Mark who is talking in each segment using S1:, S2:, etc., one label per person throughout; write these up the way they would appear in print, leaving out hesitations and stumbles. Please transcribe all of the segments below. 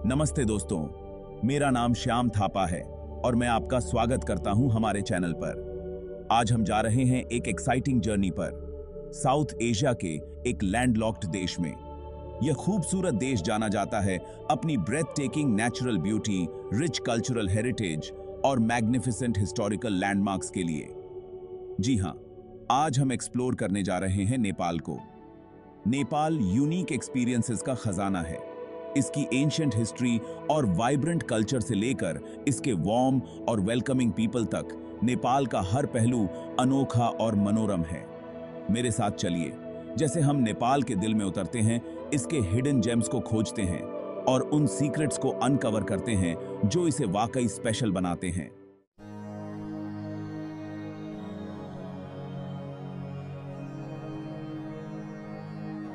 S1: नमस्ते दोस्तों, मेरा नाम श्याम थापा है और मैं आपका स्वागत करता हूं हमारे चैनल पर। आज हम जा रहे हैं एक एक्साइटिंग जर्नी पर, साउथ एशिया के एक लैंडलॉक्ड देश में। यह खूबसूरत देश जाना जाता है अपनी breathtaking natural beauty, rich cultural heritage और मैग्निफिसेंट हिस्टोरिकल लैंडमार्क्स के लिए। जी हां, आज हम एक्सप्लोर करने जा रहे हैं नेपाल को। नेपाल यूनिक एक्सपीरियंसेस का खजाना है। इसकी एंशिएंट हिस्ट्री और वाइब्रेंट कल्चर से लेकर इसके वार्म और वेलकमिंग पीपल तक, नेपाल का हर पहलू अनोखा और मनोरम है। मेरे साथ चलिए, जैसे हम नेपाल के दिल में उतरते हैं, इसके हिडन जेम्स को खोजते हैं और उन सीक्रेट्स को अनकवर करते हैं जो इसे वाकई स्पेशल बनाते हैं।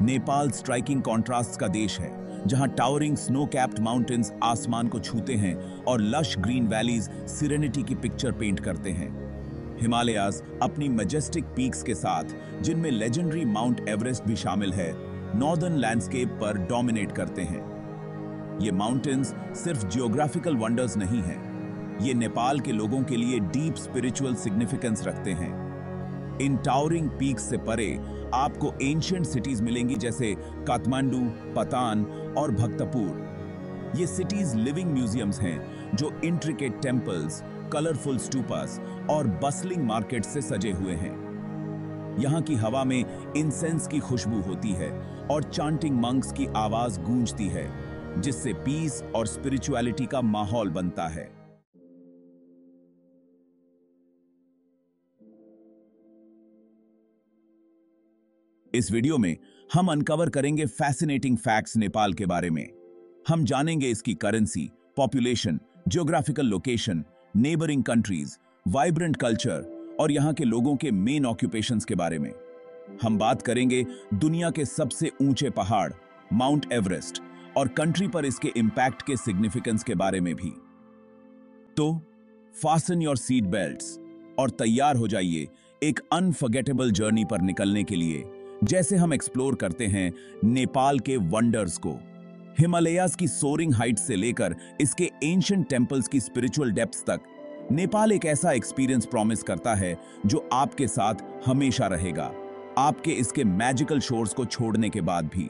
S1: नेपाल स्ट्राइकिंग कॉन्ट्रास्ट्स का देश है, जहां टावरिंग स्नो कैप्ड माउंटेन्स आसमान को छूते हैं और लश ग्रीन वैलीज सिरेनिटी की पिक्चर पेंट करते हैं। हिमालयाज अपनी मैजेस्टिक पीक्स के साथ, जिनमें लेजेंडरी माउंट एवरेस्ट भी शामिल है, नॉर्दर्न लैंडस्केप पर डोमिनेट करते हैं। ये माउंटेन्स सिर्फ जियोग्राफिकल वंडर्स नहीं हैं, ये नेपाल के लोगों के लिए डीप स्पिरिचुअल सिग्निफिकेंस रखते हैं। इन टावरिंग पीक्स से परे आपको एंशिएंट सिटीज मिलेंगी, जैसे काठमांडू, पतान और भक्तपुर। ये सिटीज लिविंग म्यूजियम्स हैं जो इंट्रिकेट टेम्पल्स, कलरफुल स्टूपास और बसलिंग मार्केट से सजे हुए हैं। यहाँ की हवा में इंसेंस की खुशबू होती है और चांटिंग मंक्स की आवाज गूंजती है, जिससे पीस और स्पिरिचुअलिटी का माहौल बनता है। इस वीडियो में हम अनकवर करेंगे फैसिनेटिंग फैक्ट्स नेपाल के बारे में। हम जानेंगे इसकी currency, population, geographical location, neighbouring countries, vibrant culture और यहाँ के लोगों के मेन ऑक्यूपेशंस के बारे में। हम बात करेंगे दुनिया के सबसे ऊंचे पहाड़ माउंट एवरेस्ट और कंट्री पर इसके इंपैक्ट के सिग्निफिकेंस के बारे में भी। तो फास्टन योर सीट बेल्ट्स और तैयार हो जाइए एक अनफॉरगेटेबल जर्नी पर निकलने के लिए, जैसे हम एक्सप्लोर करते हैं नेपाल के वंडर्स को। हिमालयाज की सोरिंग हाइट्स से लेकर इसके एंशिएंट टेम्पल्स की स्पिरिचुअल डेप्थ्स तक, नेपाल एक ऐसा एक्सपीरियंस प्रॉमिस करता है जो आपके साथ हमेशा रहेगा, आपके इसके मैजिकल शोर्स को छोड़ने के बाद भी।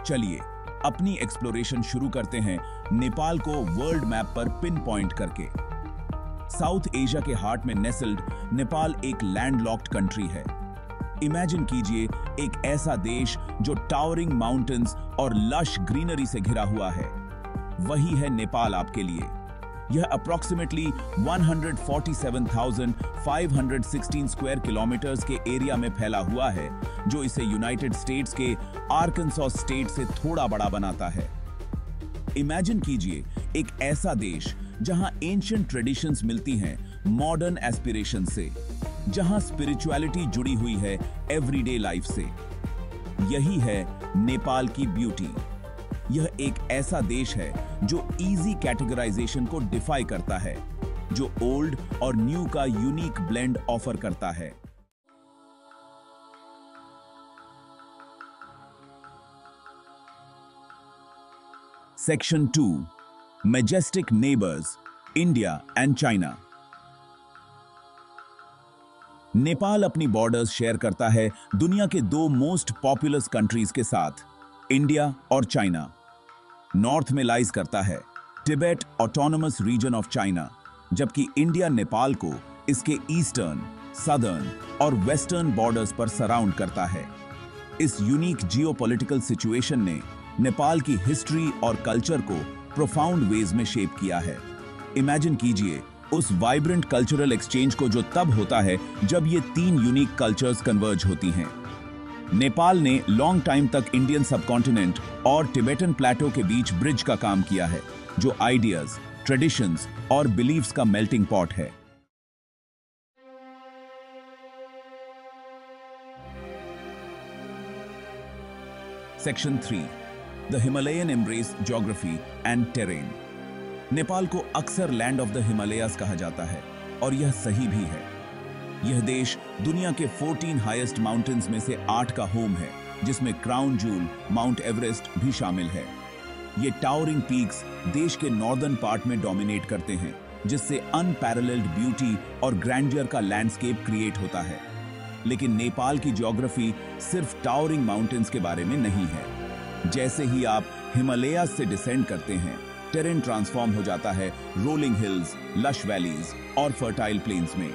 S1: चलिए अपनी एक्सप्लोरेशन शुरू करते हैं नेपाल को वर्ल्ड मैप पर पिन पॉइंट करके। साउथ एशिया के हार्ट में नेस्ल्ड नेपाल एक लैंडलॉक्ड कंट्री है। इमेजिन कीजिए एक ऐसा देश जो टावरिंग माउंटेन्स और लश ग्रीनरी से घिरा हुआ है। वही है नेपाल आपके लिए। यह अप्रॉक्सीमेटली 147,516 स्क्वायर किलोमीटर्स के एरिया में फैला हुआ है, जो इसे यूनाइटेड स्टेट्स के आर्कनसॉ स्टेट से थोड़ा बड़ा बनाता है। इमेजिन कीजिए एक ऐसा देश जहां एंशिएंट ट्रेडिशंस मिलती हैं मॉडर्न एस्पिरेशन से, जहां स्पिरिचुअलिटी जुड़ी हुई है एवरीडे लाइफ से। यही है नेपाल की ब्यूटी। यह एक ऐसा देश है जो इजी कैटेगराइजेशन को डिफाई करता है, जो ओल्ड और न्यू का यूनिक ब्लेंड ऑफर करता है। Section 2, majestic neighbours, India and China. Nepal अपनी बॉर्डर्स शेयर करता है दुनिया के दो मोस्ट पॉपुलस कंट्रीज के साथ, इंडिया और चाइना। नॉर्थ में लाइज करता है Tibet autonomous region of China, जबकि इंडिया नेपाल को इसके ईस्टर्न, सदर्न और वेस्टर्न बॉर्डर्स पर सराउंड करता है। इस यूनिक जियोपॉलिटिकल सिचुएशन ने नेपाल की हिस्ट्री और कल्चर को प्रोफाउंड वेज में शेप किया है। इमेजिन कीजिए उस वाइब्रेंट कल्चरल एक्सचेंज को जो तब होता है जब ये तीन यूनिक कल्चर्स कन्वर्ज होती हैं। नेपाल ने लॉन्ग टाइम तक इंडियन सबकॉन्टिनेंट और टिबेटन प्लेटो के बीच ब्रिज का काम किया है, जो आइडियाज, ट्रेडिशंस और बिलीव्स का मेल्टिंग पॉट है। Section 3, the Himalayan embrace, geography and terrain. Nepal को अक्सर लैंड ऑफ द हिमालयाज कहा जाता है और यह सही भी है। यह देश दुनिया के 14 हाईएस्ट माउंटेन्स में से 8 का होम है, जिसमें क्राउन जूल माउंट एवरेस्ट भी शामिल है। ये टावरिंग पीक्स देश के नॉर्दर्न पार्ट में डोमिनेट करते हैं, जिससे अनपैरेलल्ड ब्यूटी और ग्रैंडियर का लैंडस्केप क्रिएट होता है। लेकिन नेपाल की ज्योग्राफी सिर्फ टावरिंग माउंटेन्स के बारे में नहीं है। जैसे ही आप हिमालय से डिसेंड करते हैं, टेरेन ट्रांसफॉर्म हो जाता है रोलिंग हिल्स, लश वैलीज और फर्टाइल प्लेन्स में।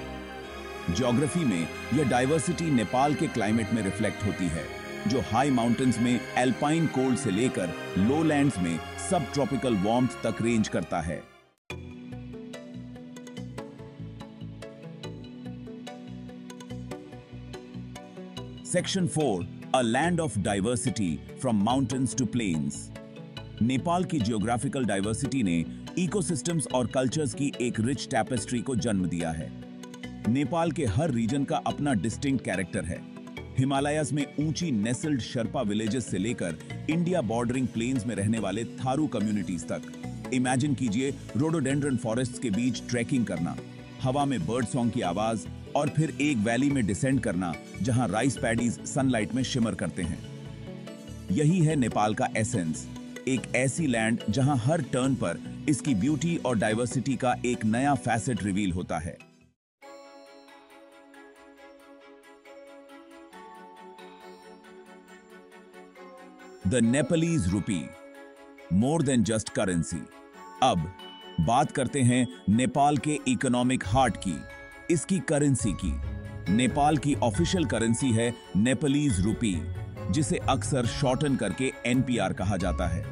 S1: ज्योग्राफी में यह डाइवर्सिटी नेपाल के क्लाइमेट में रिफ्लेक्ट होती है, जो हाई माउंटेन्स में एल्पाइन कोल्ड से लेकर लोलैंड्स में सब ट्रॉपिकल वार्मथ तक रेंज करता है। Section 4, a land of diversity from mountains to plains. Nepal की जियोग्राफिकल डाइवर्सिटी ने इकोसिस्टम्स और कल्चर्स की एक रिच टैपेस्ट्री को जन्म दिया है। नेपाल के हर रीजन का अपना डिस्टिंक्ट कैरेक्टर है। हिमालयाज में ऊंची नेसल्ड शर्पा विलेजेस से लेकर इंडिया बॉर्डरिंग प्लेन्स में रहने वाले थारू कम्युनिटीज तक। इमेजिन कीजिए रोडोडेंड्रन फॉरेस्ट्स के बीच ट्रैकिंग करना, हवा में बर्ड सॉन्ग की आवाज और फिर एक वैली में डिसेंड करना जहां राइस पैडीज सनलाइट में शिमर करते हैं। यही है नेपाल का एसेंस, एक ऐसी लैंड जहां हर टर्न पर इसकी ब्यूटी और डाइवर्सिटी का एक नया फैसेट रिवील होता है। द नेपालीज रूपी, मोर देन जस्ट करेंसी। अब बात करते हैं नेपाल के इकोनॉमिक हार्ट की, इसकी करेंसी की। नेपाल की ऑफिशियल करेंसी है नेपालीज रूपी, जिसे अक्सर शॉर्टन करके एनपीआर कहा जाता है।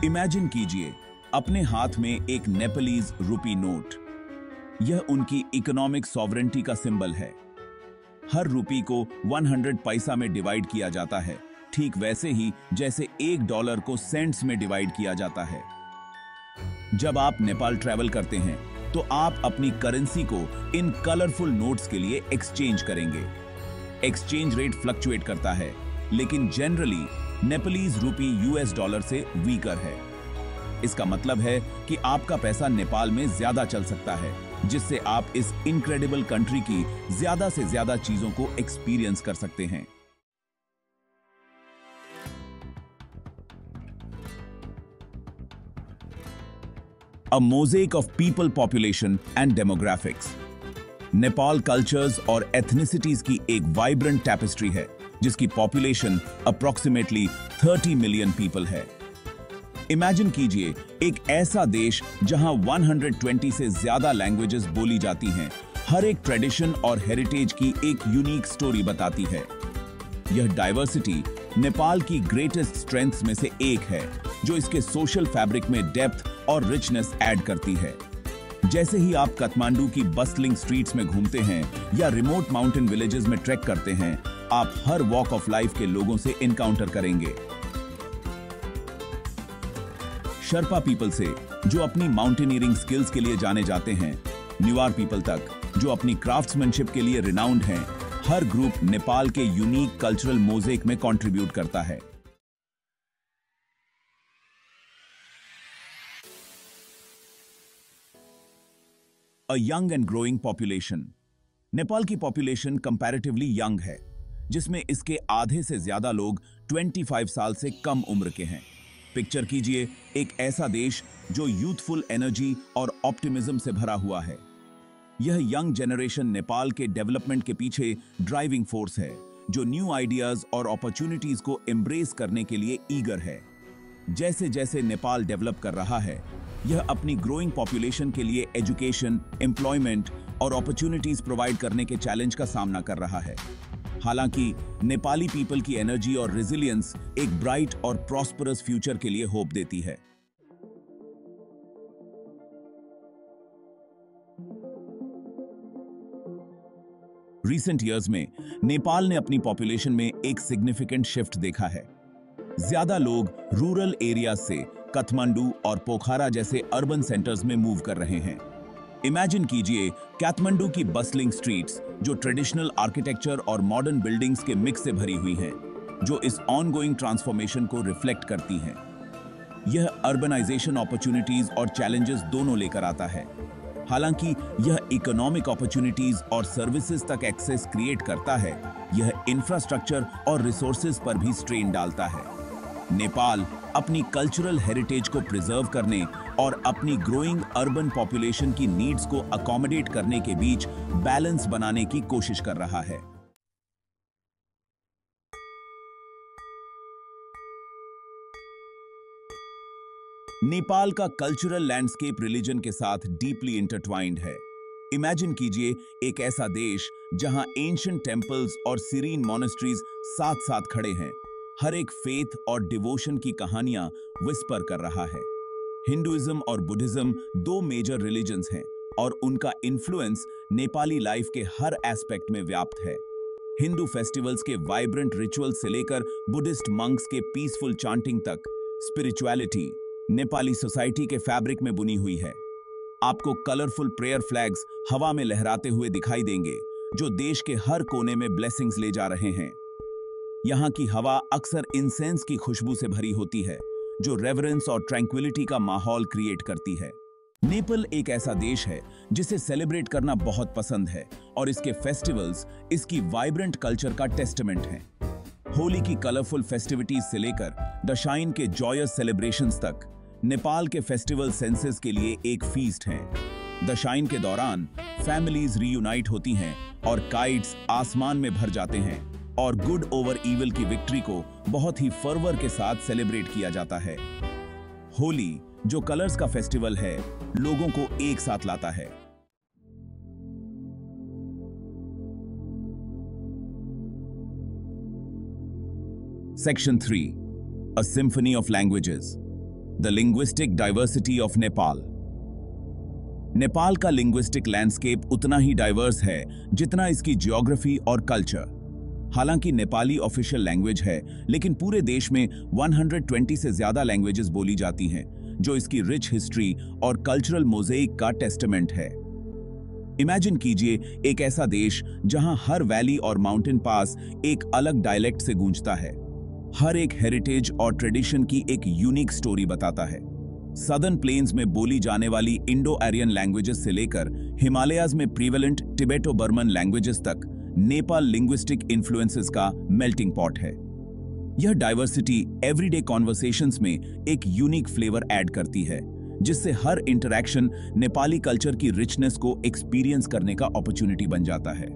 S1: इमेजिन कीजिए अपने हाथ में एक नेपालीज रूपी नोट। यह उनकी इकोनॉमिक सॉवरेंटी का सिंबल है। हर रूपी को 100 पैसा में डिवाइड किया जाता है, ठीक वैसे ही जैसे $1 को सेंट्स में डिवाइड किया जाता है। जब आप नेपाल ट्रैवल करते हैं तो आप अपनी करेंसी को इन कलरफुल नोट्स के लिए एक्सचेंज करेंगे। एक्सचेंज रेट फ्लक्चुएट करता है, लेकिन जनरली नेपालीज रूपी यूएस डॉलर से वीकर है। इसका मतलब है कि आपका पैसा नेपाल में ज्यादा चल सकता है, जिससे आप इस इनक्रेडिबल कंट्री की ज्यादा से ज्यादा चीजों को एक्सपीरियंस कर सकते हैं। A mosaic of people, population and demographics. Nepal cultures और एथनिसिटीज की एक वाइब्रेंट टैपेस्ट्री है, जिसकी पॉपुलेशन अप्रॉक्सीमेटली 30 मिलियन पीपल है। इमेजिन कीजिए एक ऐसा देश जहां 120 से ज्यादा लैंग्वेजेस बोली जाती हैं, हर एक ट्रेडिशन और हेरिटेज की एक यूनिक स्टोरी बताती है। यह डाइवर्सिटी नेपाल की ग्रेटेस्ट स्ट्रेंथ्स में से एक है, जो इसके सोशल फैब्रिक में डेप्थ और रिचनेस ऐड करती है। जैसे ही आप काठमांडू की बस्टलिंग स्ट्रीट्स में घूमते हैं या रिमोट माउंटेन विलेजेस में ट्रैक करते हैं, आप हर वॉक ऑफ लाइफ के लोगों से एनकाउंटर करेंगे। शर्पा पीपल से, जो अपनी माउंटेनियरिंग स्किल्स के लिए जाने जाते हैं, न्यूआर पीपल तक, जो अपनी क्राफ्ट्समैनशिप के लिए रिनाउंड हैं, हर ग्रुप नेपाल के यूनिक कल्चरल मोज़ेक में कंट्रीब्यूट करता है। A young and growing population. Nepal की पॉपुलेशन कंपैरेटिवली यंग है, जिसमें इसके आधे से ज्यादा लोग 25 साल से कम उम्र के हैं। पिक्चर कीजिए एक ऐसा देश जो यूथफुल एनर्जी और ऑप्टिमिज्म से भरा हुआ है। यह यंग जनरेशन नेपाल के डेवलपमेंट के पीछे ड्राइविंग फोर्स है, जो न्यू आइडियाज और अपॉर्चुनिटीज को एम्ब्रेस करने के लिए ईगर है। जैसे जैसे नेपाल डेवलप कर रहा है, यह अपनी ग्रोइंग पॉपुलेशन के लिए एजुकेशन, एम्प्लॉयमेंट और अपॉर्चुनिटीज प्रोवाइड करने के चैलेंज का सामना कर रहा है। हालांकि नेपाली पीपल की एनर्जी और रेजिलियंस एक ब्राइट और प्रॉस्परस फ्यूचर के लिए होप देती है। रिसेंट ईयर्स में नेपाल ने अपनी पॉपुलेशन में एक सिग्निफिकेंट शिफ्ट देखा है। ज्यादा लोग रूरल एरियाज से काठमांडू और पोखरा जैसे अर्बन सेंटर्स में मूव कर रहे हैं। इमेजिन कीजिए काठमांडू की बस्टलिंग स्ट्रीट्स, जो ट्रेडिशनल आर्किटेक्चर और मॉडर्न बिल्डिंग्स के मिक्स से भरी हुई हैं, जो इस ऑनगोइंग ट्रांसफॉर्मेशन को रिफ्लेक्ट करती हैं। यह अर्बनाइजेशन अपॉर्चुनिटीज और चैलेंजेस दोनों लेकर आता है। हालांकि यह इकोनॉमिक अपॉर्चुनिटीज और सर्विसेज तक एक्सेस क्रिएट करता है, यह इंफ्रास्ट्रक्चर और रिसोर्सेज पर भी स्ट्रेन डालता है। नेपाल अपनी कल्चरल हेरिटेज को प्रिजर्व करने और अपनी ग्रोइंग अर्बन पॉपुलेशन की नीड्स को अकोमोडेट करने के बीच बैलेंस बनाने की कोशिश कर रहा है। नेपाल का कल्चरल लैंडस्केप रिलीजन के साथ डीपली इंटरट्वाइंड है। इमेजिन कीजिए एक ऐसा देश जहां एंशिएंट टेंपल्स और सीरीन मॉनेस्ट्रीज साथ साथ खड़े हैं। हर एक फेथ और डिवोशन की कहानियां विस्पर कर रहा है। हिंदुइज्म और बुद्धिज्म दो मेजर रिलीजन्स हैं और उनका इन्फ्लुएंस नेपाली लाइफ के हर एस्पेक्ट में व्याप्त है। हिंदू फेस्टिवल्स के वाइब्रेंट रिचुअल्स से लेकर बुद्धिस्ट मंक्स के पीसफुल चांटिंग तक, स्पिरिचुअलिटी नेपाली सोसाइटी के फैब्रिक में बुनी हुई है। आपको कलरफुल प्रेयर फ्लैग्स हवा में लहराते हुए दिखाई देंगे, जो देश के हर कोने में ब्लेसिंग्स ले जा रहे हैं। यहाँ की हवा अक्सर इंसेंस की खुशबू से भरी होती है, जो रेवरेंस और ट्रैंक्विलिटी का माहौल क्रिएट करती है। नेपाल एक ऐसा देश है जिसे सेलिब्रेट करना बहुत पसंद है और इसके फेस्टिवल्स इसकी वाइब्रेंट कल्चर का टेस्टामेंट हैं। होली की कलरफुल फेस्टिविटीज से लेकर दशाइन के जॉयस सेलिब्रेशंस तक, नेपाल के फेस्टिवल सेंसेस के लिए एक फीस्ट हैं। दशाइन के दौरान फैमिलीज रीयूनाइट होती हैं और काइट्स आसमान में भर जाते हैं और गुड ओवर इविल की विक्ट्री को बहुत ही फर्वर के साथ सेलिब्रेट किया जाता है। होली, जो कलर्स का फेस्टिवल है, लोगों को एक साथ लाता है। Section 3. A Symphony of Languages. The Linguistic Diversity of Nepal. Nepal का लिंग्विस्टिक लैंडस्केप उतना ही डाइवर्स है जितना इसकी जियोग्राफी और कल्चर। हालांकि नेपाली ऑफिशियल लैंग्वेज है, लेकिन पूरे देश में 120 से ज्यादा लैंग्वेजेस बोली जाती हैं, जो इसकी रिच हिस्ट्री और कल्चरल मोज़ेइक का टेस्टामेंट है। इमेजिन कीजिए एक ऐसा देश जहां हर वैली और माउंटेन पास एक अलग डायलेक्ट से गूंजता है। हर एक हेरिटेज और ट्रेडिशन की एक यूनिक स्टोरी बताता है। सदर्न प्लेन्स में बोली जाने वाली इंडो आर्यन लैंग्वेजेस से लेकर हिमालयाज में प्रीवेलेंट टिबेटो बर्मन लैंग्वेजेस तक, नेपाल लिंग्विस्टिक इन्फ्लुएंसेस का मेल्टिंग पॉट है। यह डाइवर्सिटी एवरीडे कॉन्वर्सेशंस में एक यूनिक फ्लेवर ऐड करती है, जिससे हर इंटरैक्शन नेपाली कल्चर की रिचनेस को एक्सपीरियंस करने का अपॉर्चुनिटी बन जाता है।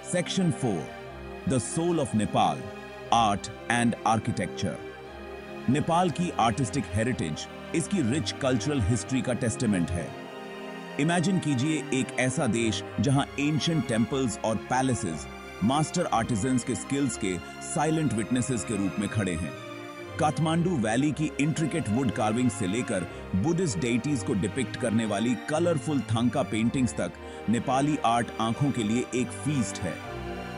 S1: Section 4. The Soul of Nepal, Art and Architecture. Nepal की आर्टिस्टिक हेरिटेज इसकी रिच कल्चरल हिस्ट्री का टेस्टामेंट है। इमेजिन कीजिए एक ऐसा देश जहां एंशिएंट टेंपल्स और पैलेसेस मास्टर आर्टिजन्स के स्किल्स के साइलेंट विटनेसेस के रूप में खड़े हैं। काठमांडू वैली की इंट्रिकेट वुड कार्विंग से लेकर बुद्धिस्ट डेइटीज को डिपिक्ट करने वाली कलरफुल थांका पेंटिंग्स तक, नेपाली आर्ट आंखों के लिए एक फीस्ट है।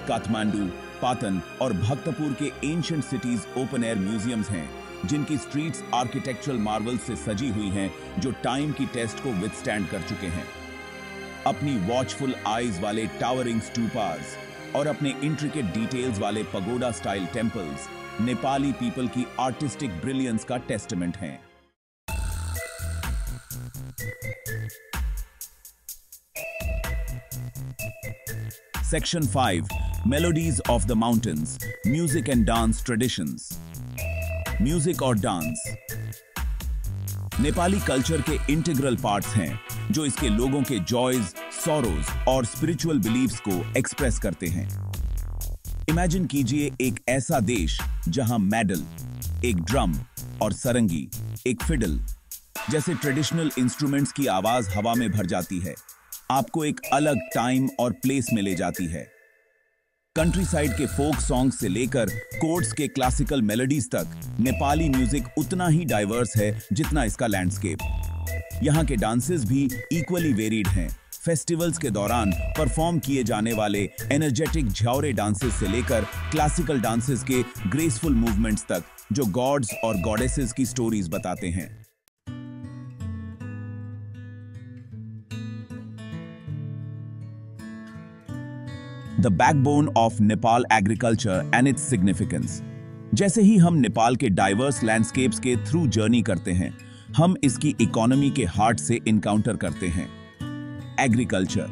S1: काठमांडू, पाटन और भक्तपुर के ancient cities open air museums हैं, जिनकी स्ट्रीट्स आर्किटेक्चरल मार्वल्स से सजी हुई हैं, जो टाइम की टेस्ट को विथस्टैंड कर चुके हैं। अपनी वॉचफुल आईज वाले टावरिंग स्टूपास और अपने इंट्रिकेट डिटेल्स वाले pagoda style temples Nepali people की आर्टिस्टिक ब्रिलियंस का टेस्टामेंट हैं। Section 5. Melodies of the Mountains, Music and Dance Traditions. Music और डांस नेपाली कल्चर के इंटीग्रल पार्ट्स हैं, जो इसके लोगों के जॉयज, सॉरोज और स्पिरिचुअल बिलीव्स को एक्सप्रेस करते हैं। इमेजिन कीजिए एक ऐसा देश जहां मैडल, एक ड्रम और सरंगी, एक फिडल जैसे ट्रेडिशनल इंस्ट्रूमेंट्स की आवाज हवा में भर जाती है, आपको एक अलग टाइम और प्लेस में ले जाती है। कंट्री साइड के फोक सॉन्ग्स से लेकर कोर्ट्स के क्लासिकल मेलोडीज तक, नेपाली म्यूजिक उतना ही डाइवर्स है जितना इसका लैंडस्केप। यहाँ के डांसेस भी इक्वली वेरिड हैं। फेस्टिवल्स के दौरान परफॉर्म किए जाने वाले एनर्जेटिक झ्यावरे डांसेस से लेकर क्लासिकल डांसेस के ग्रेसफुल मूवमेंट्स तक, जो गॉड्स और गॉडेसेस की स्टोरीज बताते हैं। The backbone of Nepal agriculture and its significance. जैसे ही हम नेपाल के डाइवर्स लैंडस्केप्स के थ्रू जर्नी करते हैं, हम इसकी इकोनॉमी के हार्ट से इनकाउंटर करते हैं। एग्रीकल्चर।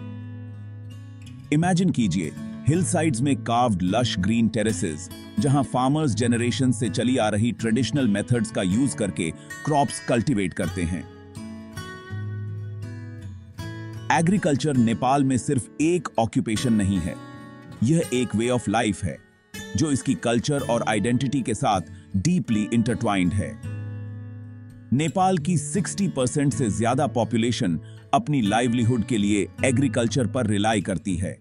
S1: इमेजिन कीजिए हिलसाइड्स में कार्व्ड लश ग्रीन टेरेसेस, जहां फार्मर्स जनरेशन से चली आ रही ट्रेडिशनल मेथड्स का यूज करके क्रॉप्स कल्टीवेट करते हैं। एग्रीकल्चर नेपाल में सिर्फ एक ऑक्यूपेशन नहीं है, यह एक वे ऑफ लाइफ है जो इसकी कल्चर और आइडेंटिटी के साथ डीपली इंटरट्वाइंड है। नेपाल की 60% से ज्यादा पॉपुलेशन अपनी लाइवलीहुड के लिए एग्रीकल्चर पर रिलाई करती है।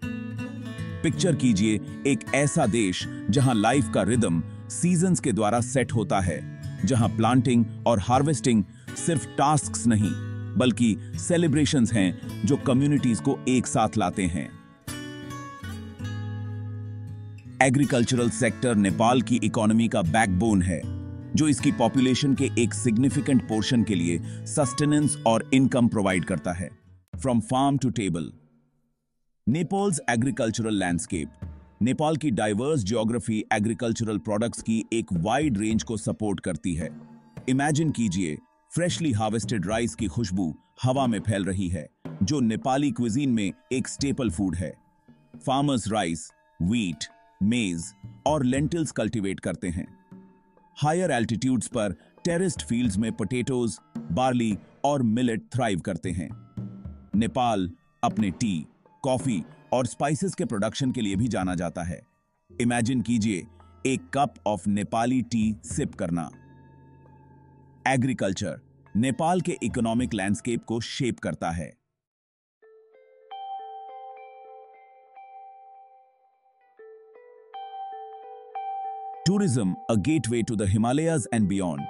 S1: पिक्चर कीजिए एक ऐसा देश जहां लाइफ का रिदम सीजन्स के द्वारा सेट होता है, जहां प्लांटिंग और हार्वेस्टिंग सिर्फ टास्क्स नहीं बल्कि सेलिब्रेशंस हैं जो कम्युनिटीज को एक साथ लाते हैं। एग्रीकल्चरल सेक्टर नेपाल की इकोनॉमी का बैकबोन है, जो इसकी पॉपुलेशन के एक सिग्निफिकेंट पोर्शन के लिए सस्टेनेंस और इनकम प्रोवाइड करता है। From farm to table. Nepal's agricultural landscape. Nepal की डाइवर्स ज्योग्राफी एग्रीकल्चरल प्रोडक्ट्स की एक वाइड रेंज को सपोर्ट करती है। इमेजिन कीजिए फ्रेशली हार्वेस्टेड राइस की खुशबू हवा में फैल रही है, जो नेपाली क्विजीन में एक स्टेपल फूड है। फार्मर्स राइस, व्हीट, मेज और लेंटिल्स कल्टीवेट करते हैं। हायर एल्टीट्यूड्स पर टेरेस्ड फील्ड्स में पोटैटोज, बार्ली और मिलेट थ्राइव करते हैं। नेपाल अपने टी, कॉफी और स्पाइसेस के प्रोडक्शन के लिए भी जाना जाता है। इमेजिन कीजिए एक cup of Nepali tea sip करना। एग्रीकल्चर नेपाल के इकोनॉमिक लैंडस्केप को शेप करता है। Tourism, a gateway to the Himalayas and beyond.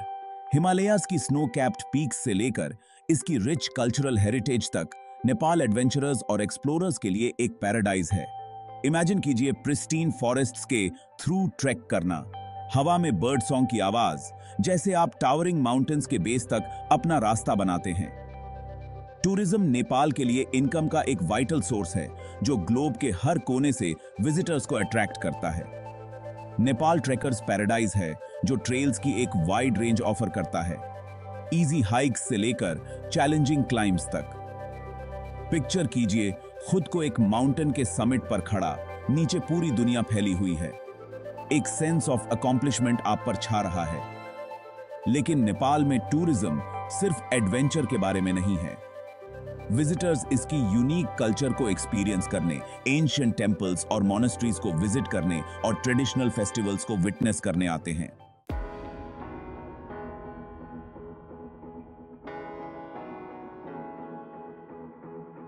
S1: Himalayas की स्नो कैप्ड पीक्स से लेकर इसकी रिच कल्चरल हेरिटेज तक, नेपाल एडवेंचरर्स और एक्सप्लोरर्स के लिए एक पैराडाइज है। इमेजिन कीजिए प्रिस्टीन फॉरेस्ट्स के थ्रू ट्रैक करना, हवा में बर्ड सॉन्ग की आवाज, जैसे आप टावरिंग माउंटेन्स के बेस तक अपना रास्ता बनाते हैं। टूरिज्म नेपाल के लिए इनकम का एक वाइटल सोर्स है, जो ग्लोब के हर कोने से विजिटर्स को अट्रैक्ट करता है। नेपाल ट्रेकर्स पैराडाइज है, जो ट्रेल्स की एक वाइड रेंज ऑफर करता है, इजी हाइक्स से लेकर चैलेंजिंग क्लाइम्स तक। पिक्चर कीजिए खुद को एक माउंटेन के समिट पर खड़ा, नीचे पूरी दुनिया फैली हुई है। एक सेंस ऑफ अकॉम्प्लिशमेंट आप पर छा रहा है। लेकिन नेपाल में टूरिज्म सिर्फ एडवेंचर के बारे में नहीं है। विजिटर्स इसकी यूनिक कल्चर को एक्सपीरियंस करने, एंशिएंट टेंपल्स और मॉनेस्ट्रीज को विजिट करने और ट्रेडिशनल फेस्टिवल्स को विटनेस करने आते हैं।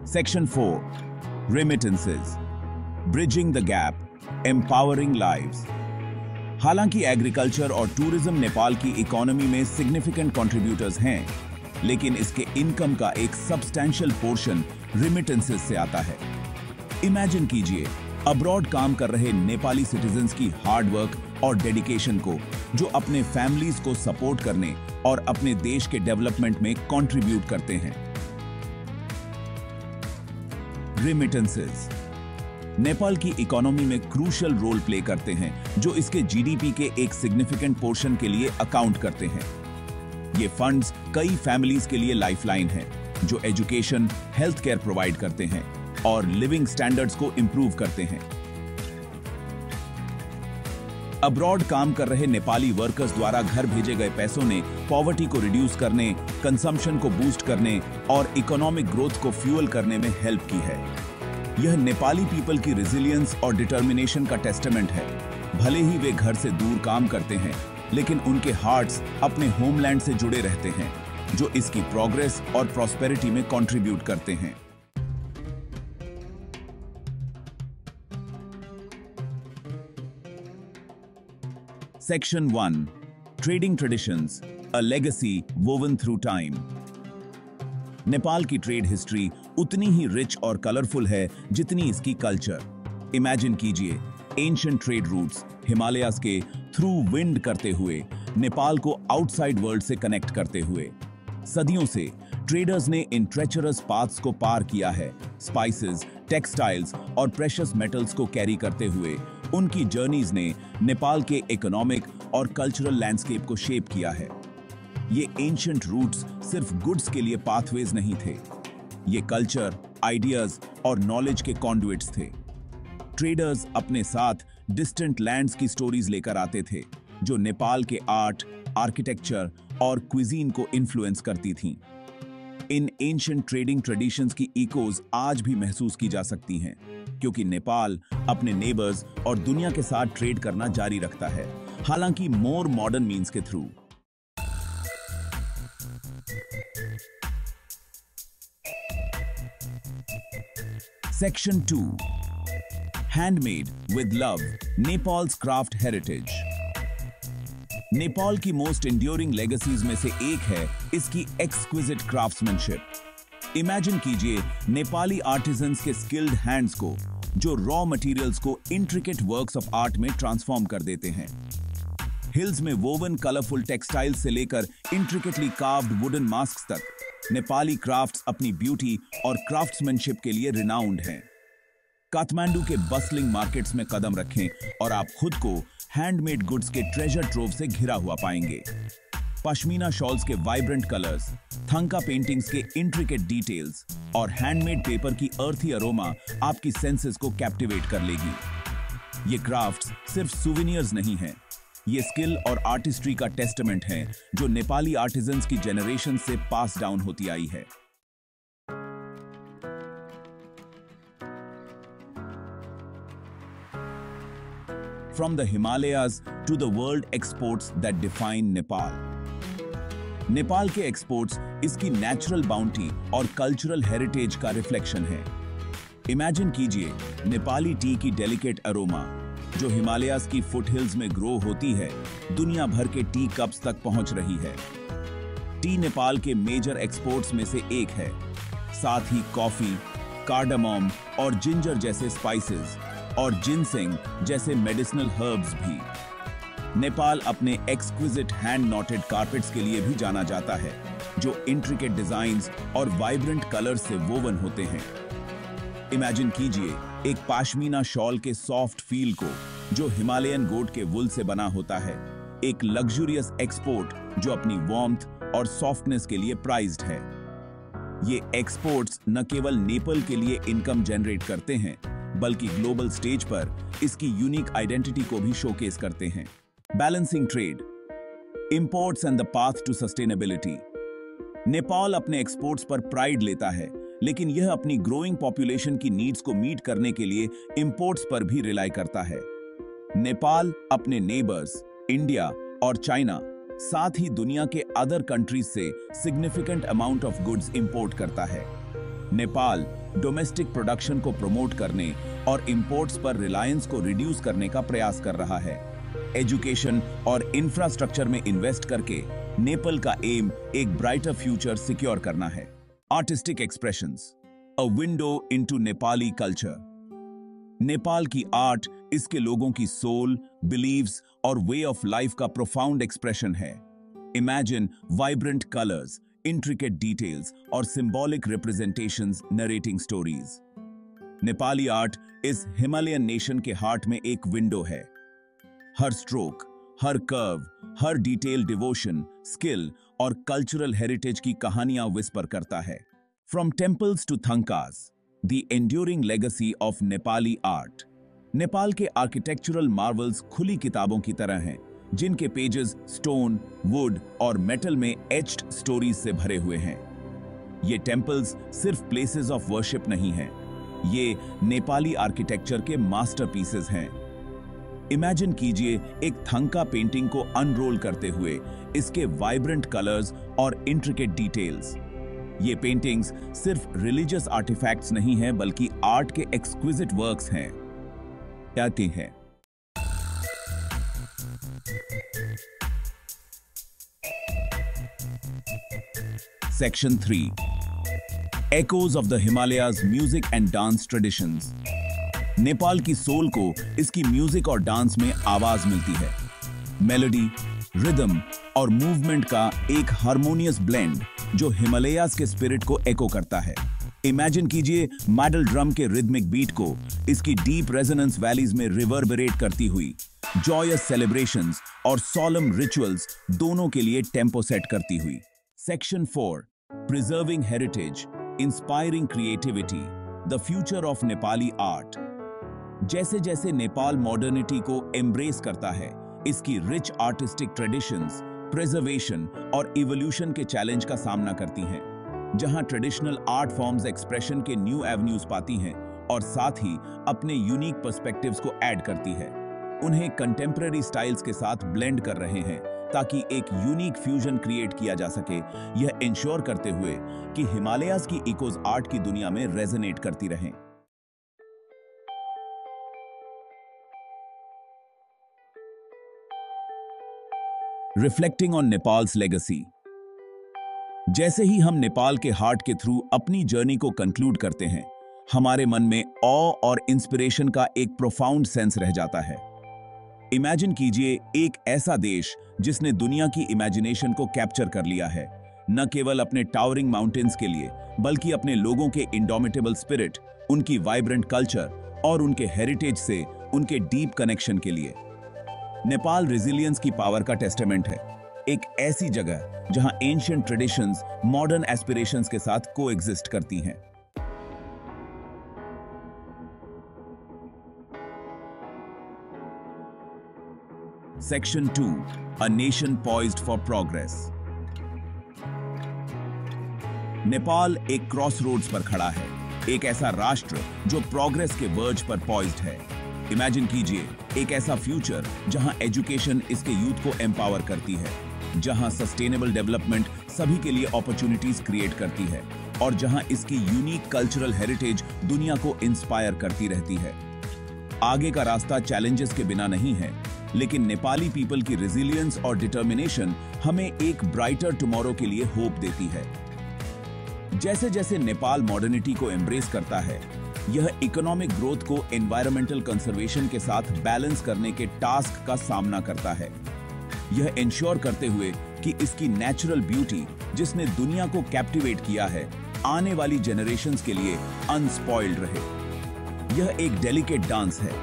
S1: Section 4, remittances, bridging the gap, empowering lives. हालांकि एग्रीकल्चर और टूरिज्म नेपाल की इकोनॉमी में सिग्निफिकेंट कंट्रीब्यूटर्स हैं, लेकिन इसके इनकम का एक सब्सटैंशियल पोर्शन रेमिटेंसेस से आता है। इमेजिन कीजिए अब्रॉड काम कर रहे नेपाली सिटीजन्स की हार्ड वर्क और डेडिकेशन को, जो अपने फैमिलीज को सपोर्ट करने और अपने देश के डेवलपमेंट में कंट्रीब्यूट करते हैं। रेमिटेंसेस नेपाल की इकोनॉमी में क्रूशियल रोल प्ले करते हैं, जो इसके जीडीपी के एक सिग्निफिकेंट पोर्शन के लिए अकाउंट करते हैं। ये फंड्स कई फैमिलीज के लिए लाइफलाइन है, जो एजुकेशन, हेल्थ केयर प्रोवाइड करते हैं और लिविंग स्टैंडर्ड्स को इंप्रूव करते हैं। अब्रॉड काम कर रहे नेपाली वर्कर्स द्वारा घर भेजे गए पैसों ने पॉवर्टी को रिड्यूस करने, कंजम्पशन को बूस्ट करने और इकोनॉमिक ग्रोथ को फ्यूल करने में हेल्प की है। यह नेपाली पीपल की रेजिलियंस और डिटर्मिनेशन का टेस्टामेंट है। भले ही वे घर से दूर काम करते हैं, लेकिन उनके हार्ट्स अपने होमलैंड से जुड़े रहते हैं, जो इसकी प्रोग्रेस और प्रॉस्पेरिटी में कंट्रीब्यूट करते हैं। Section 1, trading traditions, a legacy woven through time. Nepal की ट्रेड हिस्ट्री उतनी ही रिच और कलरफुल है जितनी इसकी कल्चर। इमेजिन कीजिए एंशिएंट ट्रेड रूट्स हिमालयाज के थ्रू विंड करते हुए नेपाल को आउटसाइड वर्ल्ड से कनेक्ट करते हुए। सदियों से ट्रेडर्स ने इन ट्रेचरस पाथ्स को पार किया है, स्पाइसेस, टेक्सटाइल्स और प्रेशियस मेटल्स को कैरी करते हुए। उनकी जर्नीज ने नेपाल के इकोनॉमिक और कल्चरल लैंडस्केप को शेप किया है। ये एंशिएंट रूट्स सिर्फ गुड्स के लिए पाथवेज नहीं थे, ये कल्चर, आइडियाज और नॉलेज के कॉन्डुइट्स थे। ट्रेडर्स अपने साथ डिस्टेंट लैंड्स की स्टोरीज लेकर आते थे, जो नेपाल के आर्ट, आर्किटेक्चर और क्विजीन को इन्फ्लुएंस करती थीं। इन एंशिएंट ट्रेडिंग ट्रेडिशंस की इकोज आज भी महसूस की जा सकती हैं, क्योंकि नेपाल अपने नेबर्स और दुनिया के साथ ट्रेड करना जारी रखता है, हालांकि मोर मॉडर्न मीन्स के through. Section 2, handmade with love, Nepals craft heritage. Nepal की मोस्ट एंड्योरिंग लेगेसीज में से एक है इसकी एक्सक्विजिट क्राफ्ट्समैनशिप। इमेजिन कीजिए नेपाली आर्टिजन्स के स्किल्ड हैंड्स को, जो रॉ मटेरियल्स को इंट्रिकेट वर्क्स ऑफ आर्ट में ट्रांसफॉर्म कर देते हैं। हिल्स में वोवन कलरफुल टेक्सटाइल्स से लेकर इंट्रिकेटली कार्व्ड वुडन मास्क तक, नेपाली क्राफ्ट्स अपनी ब्यूटी और क्राफ्ट्समैनशिप के लिए रिनाउंड हैं। काठमांडू के बस्लिंग मार्केट्स में कदम रखें और आप खुद को हैंडमेड गुड्स के ट्रेजर ट्रोव से घिरा हुआ पाएंगे। पश्मीना शॉल्स के वाइब्रेंट कलर्स, थंका पेंटिंग्स के इंट्रिकेट डिटेल्स और हैंडमेड पेपर की अर्थी अरोमा आपकी सेंसेस को कैप्टिवेट कर लेगी। ये क्राफ्ट्स सिर्फ सुवेनियर्स नहीं हैं, ये स्किल और आर्टिस्ट्री का टेस्टामेंट है जो नेपाली आर्टिजन्स की जनरेशन से पास डाउन होती आई है। From the Himalayas to the world exports that define Nepal. Nepal के एक्सपोर्ट्स इसकी नेचुरल बाउंटी और कल्चरल हेरिटेज का रिफ्लेक्शन है। इमेजिन कीजिए नेपाली टी की डेलिकेट अरोमा, जो हिमालयाज की फुटहिल्स में ग्रो होती है, दुनिया भर के टी कप्स तक पहुंच रही है। टी नेपाल के मेजर एक्सपोर्ट्स में से एक है, साथ ही कॉफी, कार्डामोम और जिंजर जैसे स्पाइसेस और जिनसेंग जैसे मेडिसिनल हर्ब्स भी। नेपाल अपने एक्सक्विजिट हैंड नॉटेड कारपेट्स के लिए भी जाना जाता है, जो इंट्रिकेट डिजाइन्स और वाइब्रेंट कलर्स से वोवन होते हैं। इमेजिन कीजिए एक पाशमीना शॉल के सॉफ्ट फील को, जो हिमालयन गोट के वुल से बना होता है, एक लग्जूरियस एक्सपोर्ट जो अपनी वार्मथ और सॉफ्टनेस के लिए प्राइज्ड है। ये एक्सपोर्ट्स न केवल नेपाल के लिए इनकम जनरेट करते हैं, बल्कि ग्लोबल स्टेज पर इसकी यूनिक आइडेंटिटी को भी शोकेस करते हैं। Balancing trade, imports and the path to sustainability. Nepal अपने एक्सपोर्ट्स पर प्राइड लेता है, लेकिन यह अपनी ग्रोइंग पॉपुलेशन की नीड्स को मीट करने के लिए इंपोर्ट्स पर भी रिलाई करता है। नेपाल अपने नेबर्स इंडिया और चाइना, साथ ही दुनिया के अदर कंट्रीज से significant amount of goods import करता है। नेपाल डोमेस्टिक प्रोडक्शन को प्रमोट करने और इंपोर्ट्स पर रिलायंस को रिड्यूस करने का प्रयास कर रहा है। एजुकेशन और इंफ्रास्ट्रक्चर में इन्वेस्ट करके नेपाल का एम एक ब्राइटर फ्यूचर सिक्योर करना है। Artistic expressions, a window into Nepali culture. Nepal की आर्ट इसके लोगों की सोल, बिलीव्स और वे ऑफ लाइफ का प्रोफाउंड एक्सप्रेशन है। Imagine vibrant colours, intricate details और symbolic representations narrating stories. Nepali art इस हिमालयन नेशन के हार्ट में एक विंडो है। हर स्ट्रोक, हर कर्व, हर डिटेल डिवोशन, स्किल और कल्चरल हेरिटेज की कहानियां विस्पर करता है। From temples to thangkas, the enduring legacy of Nepali art. Nepal के आर्किटेक्चरल मार्वल्स खुली किताबों की तरह हैं, जिनके पेजेस स्टोन, वुड और मेटल में एच्ड स्टोरीज से भरे हुए हैं। ये टेम्पल्स सिर्फ प्लेसेस ऑफ वर्शिप नहीं हैं, ये नेपाली आर्किटेक्चर के मास्टरपीसेस हैं। इमेजिन कीजिए एक थंका पेंटिंग को अनरोल करते हुए, इसके वाइब्रेंट कलर्स और इंट्रिकेट डिटेल्स। ये पेंटिंग्स सिर्फ रिलीजियस आर्टिफैक्ट्स नहीं हैं, बल्कि आर्ट के एक्सक्विजिट वर्क्स हैं। कहते हैं Section 3, Echoes of the Himalayas Music and Dance Traditions। Nepal की सोल को इसकी म्यूजिक और डांस में आवाज मिलती है। मेलोडी, रिदम और मूवमेंट का एक हार्मोनियस ब्लेंड जो हिमालयास के स्पिरिट को एको करता है। इमेजिन कीजिए मैडल ड्रम के रिदमिक बीट को इसकी डीप रेजोनेंस वैलीज में रिवर्बरेट करती हुई, जॉयस सेलिब्रेशंस और सॉलम रिचुअल्स दोनों के लिए टेम्पो सेट करती हुई। Section 4, preserving heritage, inspiring creativity, the future of Nepali art. जैसे जैसे नेपाल मॉडर्निटी को एम्ब्रेस करता है, इसकी रिच आर्टिस्टिक ट्रेडिशंस, प्रिजर्वेशन और इवोल्यूशन के चैलेंज का सामना करती हैं, जहां ट्रेडिशनल आर्ट फॉर्म्स एक्सप्रेशन के न्यू एवेन्यूज पाती हैं और साथ ही अपने यूनिक पर्सपेक्टिव्स को ऐड करती है। उन्हें कंटेम्पररी स्टाइल्स के साथ ब्लेंड कर रहे हैं ताकि एक यूनिक फ्यूजन क्रिएट किया जा सके, यह इंश्योर करते हुए कि हिमालयास की इकोज आर्ट की दुनिया में रेजोनेट करती रहें। Reflecting on Nepals legacy. जैसे ही हम नेपाल के हार्ट के थ्रू अपनी जर्नी को कंक्लूड करते हैं, हमारे मन में ऑ और इंस्पिरेशन का एक प्रोफाउंड सेंस रह जाता है। इमेजिन कीजिए एक ऐसा देश जिसने दुनिया की इमेजिनेशन को कैप्चर कर लिया है, न केवल अपने टावरिंग माउंटेन्स के लिए बल्कि अपने लोगों के इंडोमिटेबल स्पिरिट, उनकी वाइब्रेंट कल्चर और उनके हेरिटेज से उनके डीप कनेक्शन के लिए। नेपाल रेजिलियंस की पावर का टेस्टामेंट है, एक ऐसी जगह जहां एंशिएंट ट्रेडिशंस मॉडर्न एस्पिरेशंस के साथ कोएग्जिस्ट करती हैं। Section 2, a nation poised for progress. Nepal एक क्रॉसरोड्स पर खड़ा है, एक ऐसा राष्ट्र जो प्रोग्रेस के वर्ज पर पॉइज्ड है। इमेजिन कीजिए एक ऐसा फ्यूचर जहां एजुकेशन इसके यूथ को एम्पावर करती है, जहां सस्टेनेबल डेवलपमेंट सभी के लिए अपॉर्चुनिटीज क्रिएट करती है और जहां इसकी यूनिक कल्चरल हेरिटेज दुनिया को इंस्पायर करती रहती है। आगे का रास्ता चैलेंजेस के बिना नहीं है, लेकिन नेपाली पीपल की रेजिलियंस और डिटर्मिनेशन हमें एक ब्राइटर टुमारो के लिए होप देती है। जैसे जैसे नेपाल मॉडर्निटी को एम्ब्रेस करता है, यह इकोनॉमिक ग्रोथ को एनवायरमेंटल कंजर्वेशन के साथ बैलेंस करने के टास्क का सामना करता है, यह इंश्योर करते हुए कि इसकी नेचुरल ब्यूटी, जिसने दुनिया को कैप्टिवेट किया है, आने वाली जनरेशंस के लिए अनस्पॉइल्ड रहे। यह एक डेलिकेट डांस है,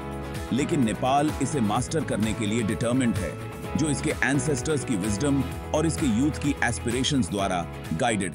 S1: लेकिन नेपाल इसे मास्टर करने के लिए डिटरमिन्ड है, जो इसके एंसेस्टर्स की विजडम और इसके यूथ की एस्पिरेशंस द्वारा गाइडेड